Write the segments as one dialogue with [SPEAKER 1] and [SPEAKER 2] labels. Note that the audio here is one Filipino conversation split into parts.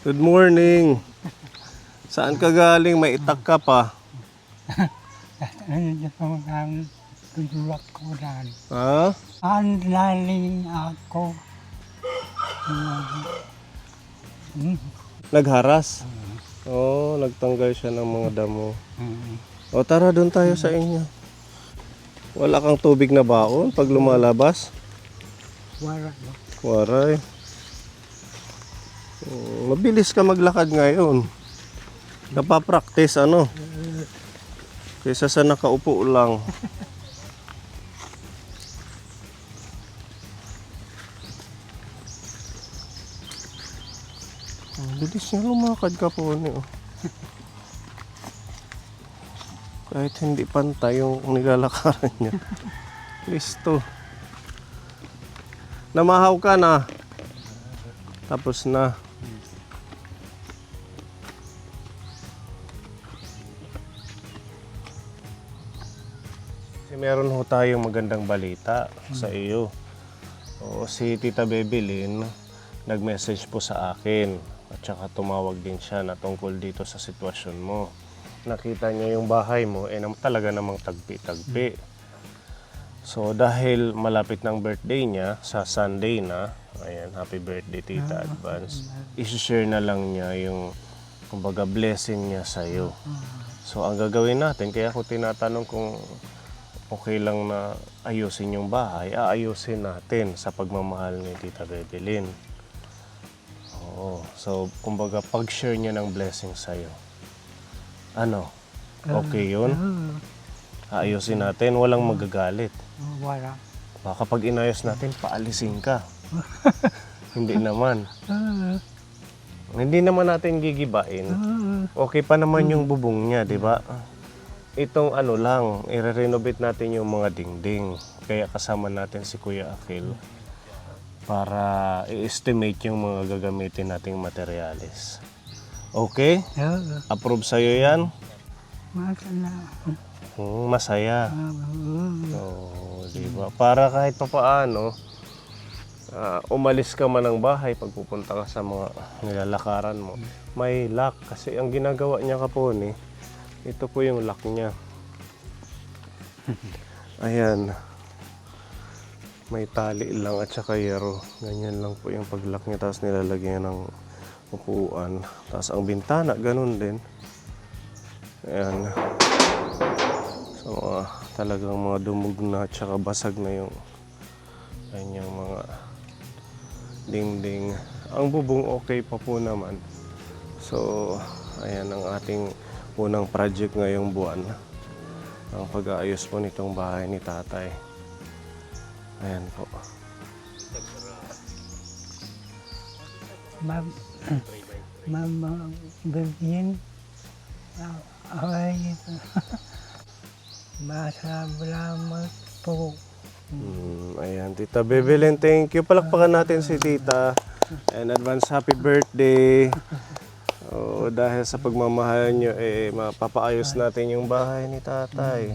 [SPEAKER 1] Good morning. Saan ka galing? May itak ka pa.
[SPEAKER 2] Ano ang tulak ko lang.
[SPEAKER 1] Ha?
[SPEAKER 2] Ang laling ako.
[SPEAKER 1] Nagharas? Oo, nagtanggal siya ng mga damo. O tara, doon tayo sa inyo. Wala kang tubig na baon pag lumalabas?
[SPEAKER 2] Wala.
[SPEAKER 1] Waray. Mabilis ka maglakad ngayon. Napapractice ano? Kaysa sa nakaupo lang. Bilis niya lumakad ka po niyo. Kahit hindi pantay yung nilalakaran niya. Listo. Namahaw ka na. Tapos na. Meron ho tayong magandang balita sa iyo. O, si Tita Bebelyn nag-message po sa akin at saka tumawag din siya na tungkol dito sa sitwasyon mo. Nakita niya yung bahay mo talaga namang tagpi-tagpi. So dahil malapit ng birthday niya sa Sunday na, ayan, happy birthday Tita Advance. I-share na lang niya yung kumbaga blessing niya sa iyo. So ang gagawin natin, kaya ako tinatanong kung okay lang na ayusin yung bahay, aayusin natin sa pagmamahal ni Tita Bebelyn. Oo. So, kumbaga, pag-share niya ng blessing sa'yo. Ano? Okay yun? Aayusin natin, walang magagalit.
[SPEAKER 2] Wala.
[SPEAKER 1] Baka pag inayos natin, paalisin ka. Hindi naman. Hindi naman natin gigibain. Okay pa naman yung bubong niya, di ba? Itong ano lang, i-renovate natin yung mga dingding. Kaya kasama natin si Kuya Akil para i-estimate yung mga gagamitin nating materyales. Okay? Approve sa'yo yan? Masaya. Oo, diba? Para kahit pa paano, umalis ka man ng bahay pag pupunta ka sa mga nilalakaran mo, may lock. Kasi ang ginagawa niya kapon ito po yung lock niya. Ayan. May tali lang at saka yero. Ganyan lang po yung pag-lock niya. Tapos nilalagyan ng upuan. Tapos ang bintana, ganun din. Ayan. So, talagang mga dumug na at saka basag na yung kanyang mga dingding. Ang bubong okay pa po naman. So, ayan ang ating unang project ngayong buwan. Ang pag-aayos po nitong bahay ni tatay. Ayan po.
[SPEAKER 2] Bibigyan. Ay, masalamat po.
[SPEAKER 1] Ayan, Tita Bebelyn, thank you. Palakpakan natin si Tita. And advance happy birthday. Dahil sa pagmamahal nyo, mapapaayos natin yung bahay ni tatay.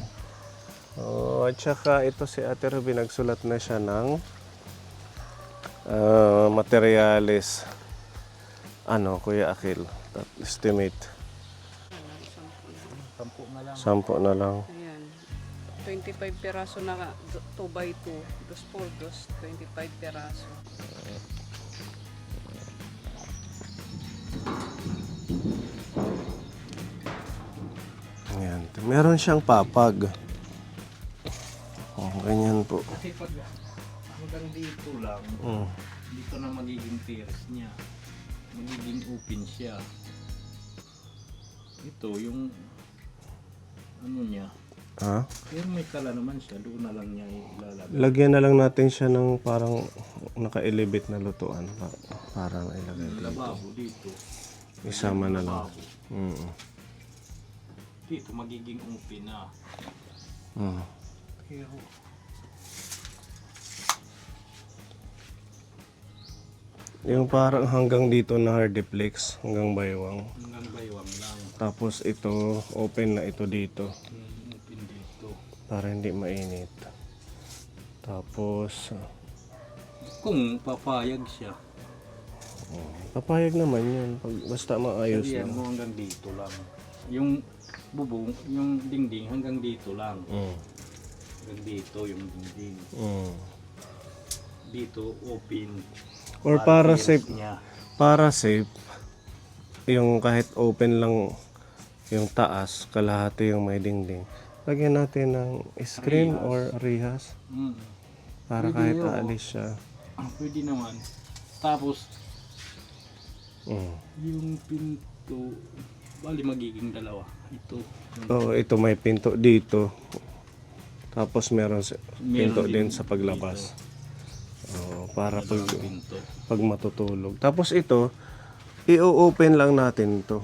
[SPEAKER 1] At saka ito si Ate Ruby, nagsulat na siya ng materyales. Ano, Kuya Akil? Estimate. 10 na lang.
[SPEAKER 3] Ayan. 25 peraso na 2x2. 2x4, 25 peraso.
[SPEAKER 1] Ayan. Meron siyang papag. Ganyan po.
[SPEAKER 4] Kasi pag hanggang dito lang, dito na magiging terrace niya. Magiging open siya. Ito yung ano niya.
[SPEAKER 1] Ha?
[SPEAKER 4] Pero may kala naman siya, doon na lang niya ilalagay.
[SPEAKER 1] Lagyan na lang natin siya ng parang naka-elevate na lutuan. Parang ilagay dito.
[SPEAKER 4] Lababo dito.
[SPEAKER 1] Isama na lang.
[SPEAKER 4] Dito magiging open na. Pero
[SPEAKER 1] Yung parang hanggang dito na hardiplex, hanggang baywang.
[SPEAKER 4] hanggang baywang lang.
[SPEAKER 1] Tapos ito, open na ito dito.
[SPEAKER 4] Open dito.
[SPEAKER 1] Para hindi mainit. Tapos,
[SPEAKER 4] Kung papayag siya.
[SPEAKER 1] Papayag naman yun. Basta maayos
[SPEAKER 4] Sabihan
[SPEAKER 1] lang.
[SPEAKER 4] mo hanggang dito lang. Yung bubong, yung dingding hanggang dito lang. Hanggang dito yung dingding. Dito open.
[SPEAKER 1] Or para
[SPEAKER 4] tiles
[SPEAKER 1] safe,
[SPEAKER 4] niya.
[SPEAKER 1] yung kahit open lang yung taas, kalahati yung may dingding. Lagyan natin ng screen
[SPEAKER 4] Rehas.
[SPEAKER 1] or rehas para
[SPEAKER 4] Pwede
[SPEAKER 1] kahit
[SPEAKER 4] yun.
[SPEAKER 1] aalis siya.
[SPEAKER 4] Pwede naman. Tapos
[SPEAKER 1] Mm.
[SPEAKER 4] yung pinto, bali magiging dalawa. Ito.
[SPEAKER 1] Oo, ito may pinto dito. Tapos meron pinto
[SPEAKER 4] Meron
[SPEAKER 1] din sa paglabas. Oo, para
[SPEAKER 4] Dalawang pinto.
[SPEAKER 1] pag matutulog. Tapos ito, i-open lang natin to.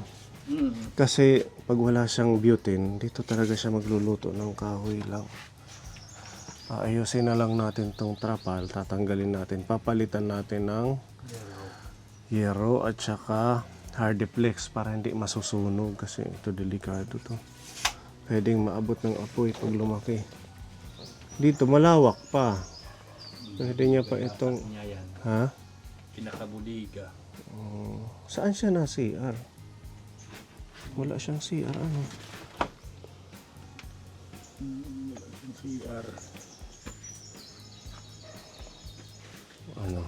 [SPEAKER 1] Kasi pag wala siyang butane, dito talaga siya magluluto ng kahoy lang. Ayusin na lang natin tong trapal, tatanggalin natin, papalitan natin ng yero at saka hardiplex para hindi masusunog kasi ito delikado to. Pwedeng maabot ng apoy pag lumaki. Dito malawak pa. Pwede niya pa itong
[SPEAKER 4] Niya yan.
[SPEAKER 1] ha?
[SPEAKER 4] Pinakabuliga.
[SPEAKER 1] Saan siya na CR? Wala siyang CR ano?
[SPEAKER 4] CR.
[SPEAKER 1] Ano?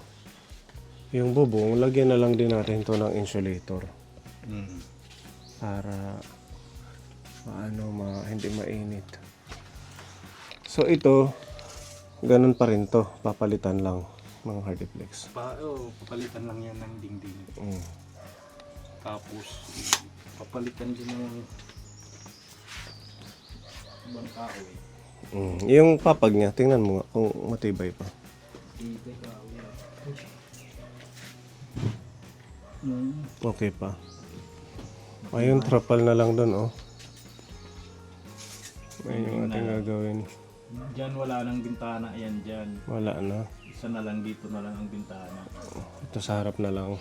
[SPEAKER 1] Yung bubong, lagyan na lang din natin to ng insulator para hindi mainit. So ito, ganun pa rin to, papalitan lang ng hardiplex.
[SPEAKER 4] Papalitan lang yan ng dingding.
[SPEAKER 1] Mm.
[SPEAKER 4] Tapos, papalitan din ng ibang kahoy.
[SPEAKER 1] Yung papag niya, tingnan mo nga kung matibay pa.
[SPEAKER 4] Dito kahoy.
[SPEAKER 1] Okay pa. Ayun, trapal na lang doon, oh. Ayun yung ating gagawin.
[SPEAKER 4] Diyan wala nang bintana, yan dyan.
[SPEAKER 1] Wala na.
[SPEAKER 4] Isa na lang dito na lang ang bintana.
[SPEAKER 1] Ito sa harap na lang.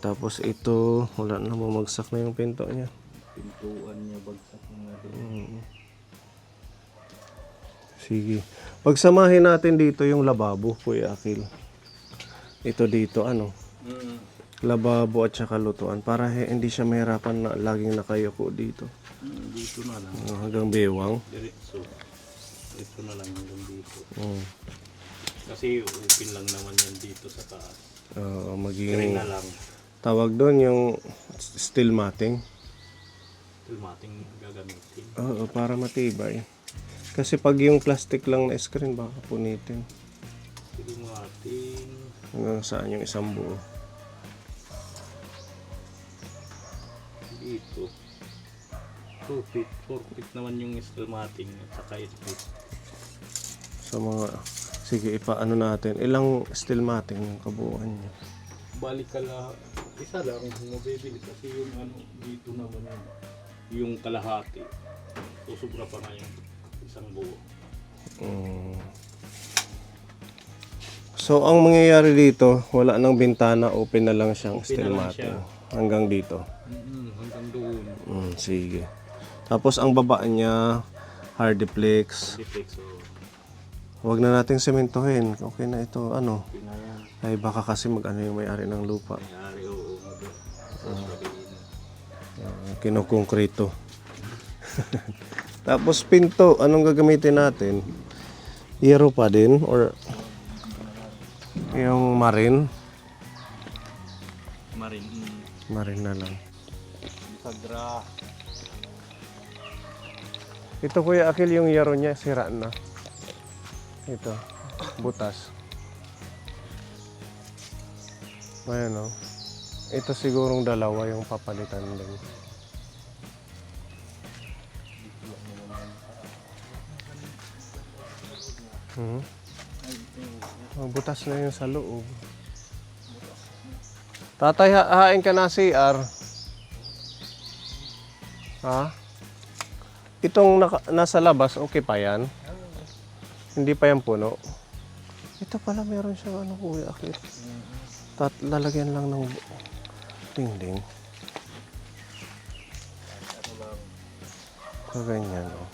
[SPEAKER 1] Tapos ito, wala na, bumagsak na yung pinto niya.
[SPEAKER 4] Pintuan niya bagsak na din.
[SPEAKER 1] Sige. Pagsamahin natin dito yung lababo, Kuya Akil. Ito dito, ano? Lababo at saka lutuan para hindi siya mahirapan na laging nakayuko dito.
[SPEAKER 4] Dito na lang.
[SPEAKER 1] Hanggang bewang.
[SPEAKER 4] Diretso. Dito na lang hanggang dito.
[SPEAKER 1] Mm.
[SPEAKER 4] Kasi open lang naman yan dito sa taas. Kaya
[SPEAKER 1] Magiging
[SPEAKER 4] na lang.
[SPEAKER 1] tawag doon yung steel matting.
[SPEAKER 4] Tilmating gagamitin.
[SPEAKER 1] Oo, para matibay. Kasi pag yung plastic lang na screen, baka punitin.
[SPEAKER 4] Tilmating.
[SPEAKER 1] Hanggang saan yung isang buo.
[SPEAKER 4] Dito. 2 feet, 4 feet naman yung tilmating at saka 8 feet.
[SPEAKER 1] Sa mga, sige, ipaano natin. Ilang steel matting yung kabuuan niya?
[SPEAKER 4] Balik ka lang. Isa lang kung mabibili kasi yung ano dito naman yung kalahati. So sobra pa nga yung isang buo.
[SPEAKER 1] So, ang mangyayari dito, wala nang bintana, open na lang siyang
[SPEAKER 4] Open
[SPEAKER 1] steel
[SPEAKER 4] na lang
[SPEAKER 1] matting.
[SPEAKER 4] siya.
[SPEAKER 1] Hanggang dito.
[SPEAKER 4] Hanggang doon.
[SPEAKER 1] Sige. Tapos, ang baba niya, hardiplex.
[SPEAKER 4] Deflex o
[SPEAKER 1] Huwag na nating sementohin. Okay na ito. Ano?
[SPEAKER 4] pinayan.
[SPEAKER 1] Ay, baka kasi mag-ano yung may-ari ng lupa.
[SPEAKER 4] Mayari o
[SPEAKER 1] Kinukongkrito. Tapos, pinto. Anong gagamitin natin? Yero pa din? Or yung marin?
[SPEAKER 4] Marin.
[SPEAKER 1] Marin na lang.
[SPEAKER 4] Sagra.
[SPEAKER 1] Ito, Kuya Akil, yung yero niya, sira na. Ito, butas. Ayan, oh. Ito sigurong dalawa yung papalitan din. Oh, butas na yun sa loob. Tatay, hahain ka na CR. Ha? Itong nasa labas, okay pa yan? Hindi pa yan puno? Ito pala meron siyang ano, Kuya Akil. Lalagyan lang ng dingding. So, ganyan, oh.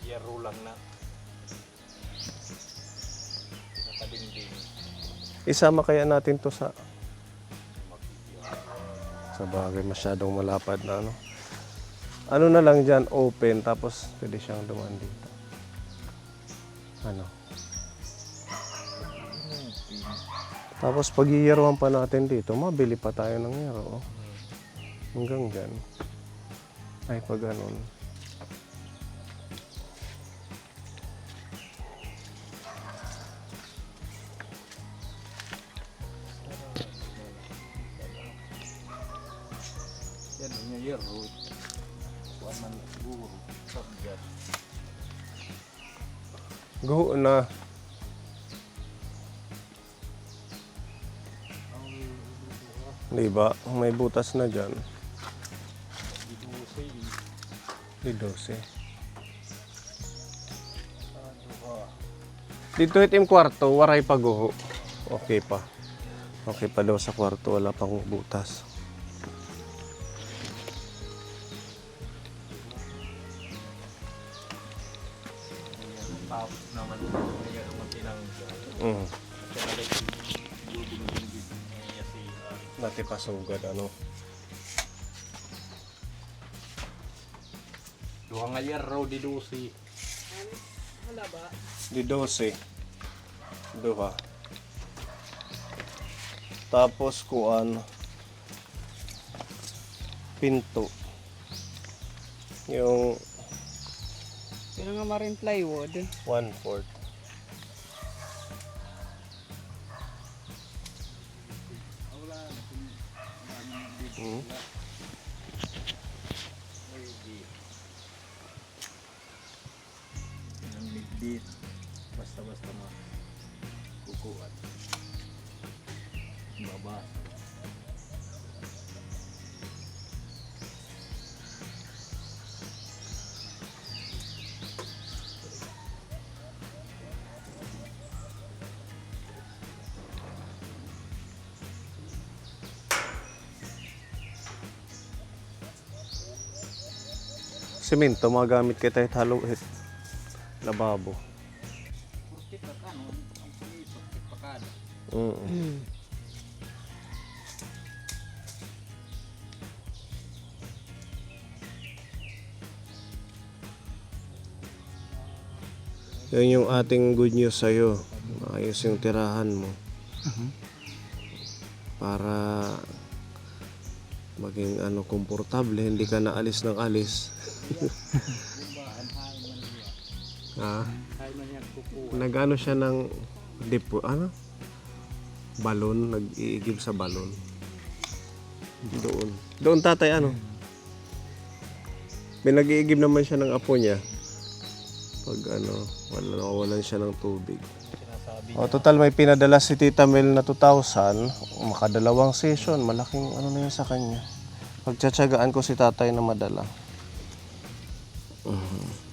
[SPEAKER 4] Yero lang na. Nakadingding.
[SPEAKER 1] Isama kaya natin to sa Sa bagay, masyadong malapad na, ano. Ano na lang dyan, open, tapos pwede siyang dumaan dito. Ano? Tapos pag iyeroan pa natin dito, mabili pa tayo ng yero. Oh. Hanggang dyan. Ay, pag ganun.
[SPEAKER 4] Yan, yung yero. Kuan man siguro. Sabyan.
[SPEAKER 1] Go na. Diba? May butas na dyan. Di 12. Dito itim kwarto, waray pa guho. Okay pa. Okay pa daw sa kwarto, wala pang butas.
[SPEAKER 4] Tapos naman yan ang tinanggal.
[SPEAKER 1] Mm.
[SPEAKER 4] Si
[SPEAKER 1] Nati pasugad, ano.
[SPEAKER 4] duha nga yero di 12.
[SPEAKER 3] Wala ba?
[SPEAKER 1] Di 12. Duha. Tapos kuan pinto. Yung
[SPEAKER 3] Sino nga marin plywood?
[SPEAKER 1] 1/4. Hmm.
[SPEAKER 4] Ang bit basta-basta mo kukuhan. Baba.
[SPEAKER 1] Semento, magamit kita kahit haluhit. Lababo.
[SPEAKER 4] Purti ka ano, ang pulisok pakada.
[SPEAKER 1] Mm. Yan yung ating good news sa'yo. Maayos yung tirahan mo. Para maging ano, komportable, hindi ka naalis ng alis. Ha?
[SPEAKER 4] Ay man yan kukuha.
[SPEAKER 1] Nag-ano siya ng depo, ano? Balon, nag-iigib sa balon. Doon. Doon tatay, ano? Pinag-iigib naman siya ng apo niya. Pag ano, nawawalan siya ng tubig.
[SPEAKER 4] Sinasabi
[SPEAKER 1] O, total may pinadala si Tita Mel na 2,000. Makadalawang session. Malaking ano na yun sa kanya. Pagtsatsagaan ko si tatay na madala.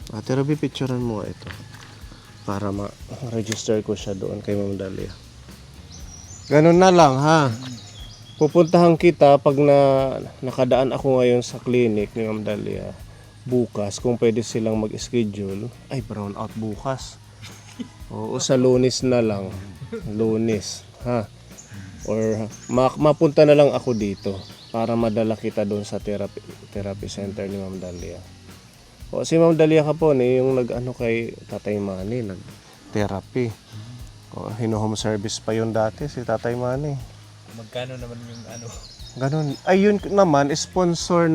[SPEAKER 1] Ate Ruby, picturean mo ito. Para ma-register ko siya doon kay Ma'am Dalia. Ganun na lang, ha? Pupuntahan kita pag nakadaan ako ngayon sa clinic ni Ma'am Dalia. Bukas, kung pwede silang mag-schedule. Ay, brown out bukas. Oo, sa Lunes na lang. Lunes, ha? Or mapunta na lang ako dito para madala kita doon sa therapy center ni Ma'am Dalia. O, si Ma'am Dalia Capone, yung nag-ano kay Tatay Manny, nag-therapy. O, hino-home service pa yun dati, si Tatay Manny.
[SPEAKER 4] magkano naman yung ano?
[SPEAKER 1] Ganun. Ay, yun naman, sponsor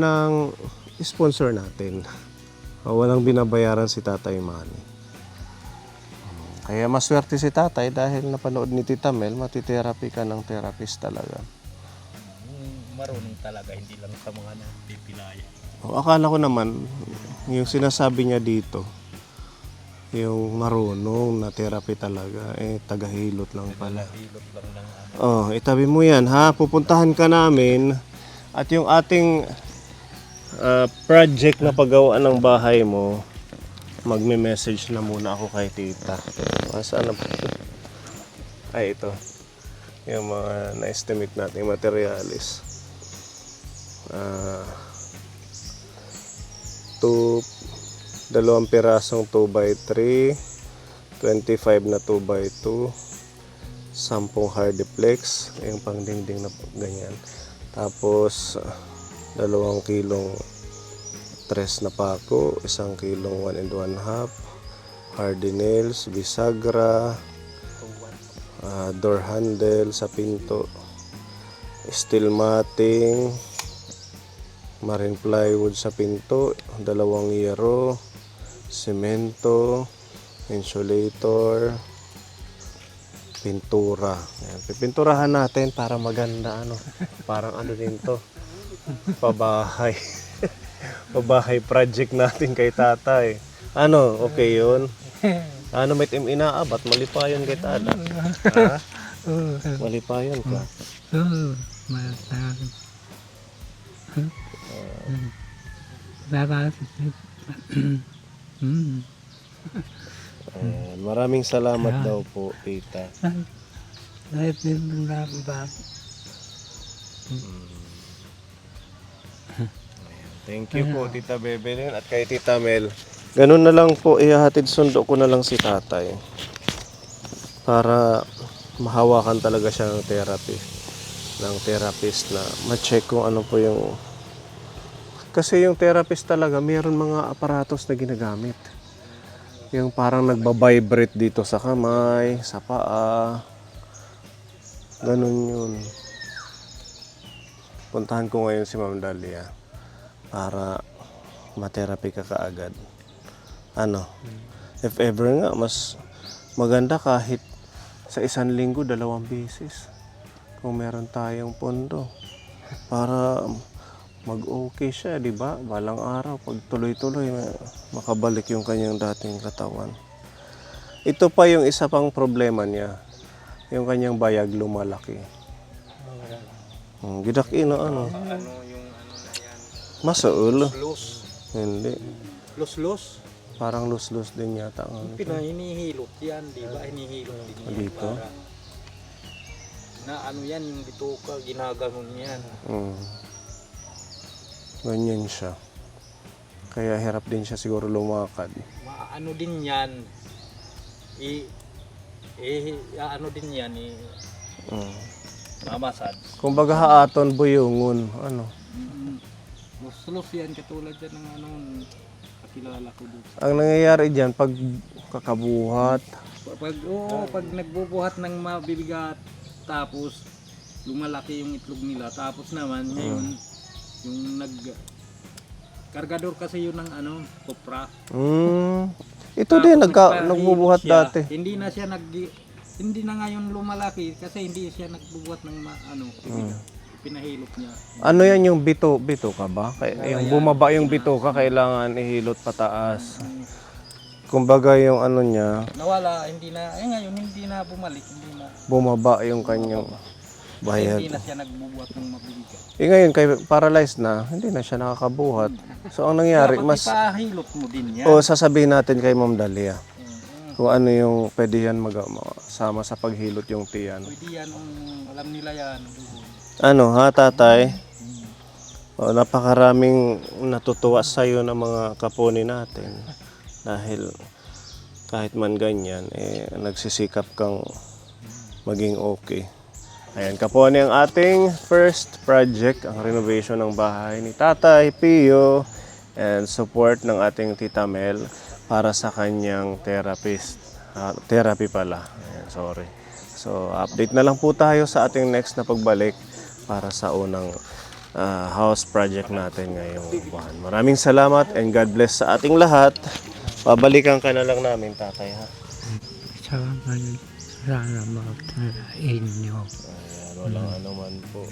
[SPEAKER 1] natin. O, walang binabayaran si Tatay Manny. Kaya maswerte si Tatay dahil napanood ni Tita Mel, matitherapy ka ng therapist talaga.
[SPEAKER 4] Marunong talaga, hindi lang sa mga napipilaya.
[SPEAKER 1] O, akala ko naman, yung sinasabi niya dito, yung marunong na therapy talaga, tagahilot lang pala.
[SPEAKER 4] Hilot lang ng ano.
[SPEAKER 1] Oh, itabi mo yan, ha? Pupuntahan ka namin at yung ating project na paggawa ng bahay mo, magme-message na muna ako kay tita. Saan na po? Ay, ito. Yung mga na-estimate natin materialis. 2 pirasong 2x3, 25 na 2x2, 10 hardiplex, yung pangdingding na ganyan. Tapos 2 kilong 3 na pako, 1 kilong 1 1/2, hardy nails, bisagra, door handle sa pinto, steel matting, marine plywood sa pinto, 2 yero, semento, insulator, pintura. Ayan, pipinturahan natin para maganda parang din to. Pabahay. Pabahay project natin kay tatay. Okay yun? May inaabat, malipayon kay tada. Ha? Malipayon ka.
[SPEAKER 2] Matatag. Baba.
[SPEAKER 1] Ayan, maraming salamat daw po, tita.
[SPEAKER 2] Dahil pinag-baba.
[SPEAKER 1] Thank you po, Tita Bebelin, at kay Tita Mel. Ganun na lang po, ihahatid sundo ko na lang si tatay. Para mahawakan talaga siya ng therapist na ma-check kung ano po yung... Kasi yung therapist talaga, mayroon mga aparatos na ginagamit. Yung parang nagbabibrate dito sa kamay, sa paa. Ganun yun. Puntahan ko ngayon si Ma'am Dalia para ma-therapy ka kaagad. If ever nga, mas maganda kahit sa 1 linggo, 2 beses. Kung meron tayong pondo. Para mag-okay siya, di ba? Balang araw, pag tuloy-tuloy, makabalik yung kanyang dating katawan. Ito pa yung isa pang problema niya. Yung kanyang bayag lumalaki. Gidak-ino,
[SPEAKER 4] yung na yan?
[SPEAKER 1] Masaul.
[SPEAKER 4] Loose.
[SPEAKER 1] Hindi.
[SPEAKER 4] Loose.
[SPEAKER 1] Parang lus-lus din yata.
[SPEAKER 3] Hinihilot yan, di ba? Hinihilot din yan.
[SPEAKER 1] Dito?
[SPEAKER 3] Yan, yung bituka, ginaganon yan.
[SPEAKER 1] Ganyan siya. Kaya hirap din siya siguro lumakad.
[SPEAKER 3] Din yan. Mamasad.
[SPEAKER 1] Kung baga haaton buyungon,
[SPEAKER 3] Los yan, katulad yan ng kakilala ko dito.
[SPEAKER 1] ang nangyayari diyan pag kakabuhat,
[SPEAKER 3] Pag nagbubuhat ng mabibigat, tapos lumalaki yung itlog nila, tapos naman ngayon, yung kargador kasi yun ng kopra.
[SPEAKER 1] ito din
[SPEAKER 3] Tapos
[SPEAKER 1] nagbubuhat
[SPEAKER 3] siya,
[SPEAKER 1] dati.
[SPEAKER 3] Hindi na ngayon lumalaki kasi hindi siya nagbubuhat ng pinahilot niya.
[SPEAKER 1] Yan yung bito ka ba? Yung bumaba yung bito ka, kailangan ihilot pataas. Kumbaga yung niya,
[SPEAKER 3] Nawala, hindi na, ngayon hindi na bumalik, hindi na.
[SPEAKER 1] bumaba yung kanyang
[SPEAKER 3] Hindi
[SPEAKER 1] bayad.
[SPEAKER 3] na siya nagbubuhat ng mabibigat.
[SPEAKER 1] Ngayon, paralyzed na, hindi na siya nakakabuhat. So, ang nangyari,
[SPEAKER 3] Dapat
[SPEAKER 1] mas...
[SPEAKER 3] ipahilot mo din yan.
[SPEAKER 1] O, sasabihin natin kay Ma'am Dalia. Kung ano yung pwede yan sama sa paghilot yung tiyan.
[SPEAKER 3] Pwede yan, alam nila yan.
[SPEAKER 1] Tatay? Napakaraming natutuwa sa'yo ng mga kaponi natin. Dahil kahit man ganyan, nagsisikap kang maging okay. Ayan, kaponi ang ating first project, ang renovation ng bahay ni Tatay Pio and support ng ating Tita Mel para sa kanyang therapy pala. Ayan, sorry. So, update na lang po tayo sa ating next na pagbalik para sa unang house project natin ngayong buwan. Maraming salamat and God bless sa ating lahat. Pabalikan ka na lang namin, tatay, ha?
[SPEAKER 2] Sana magtarain nyo.
[SPEAKER 1] Ayan, walang anuman po.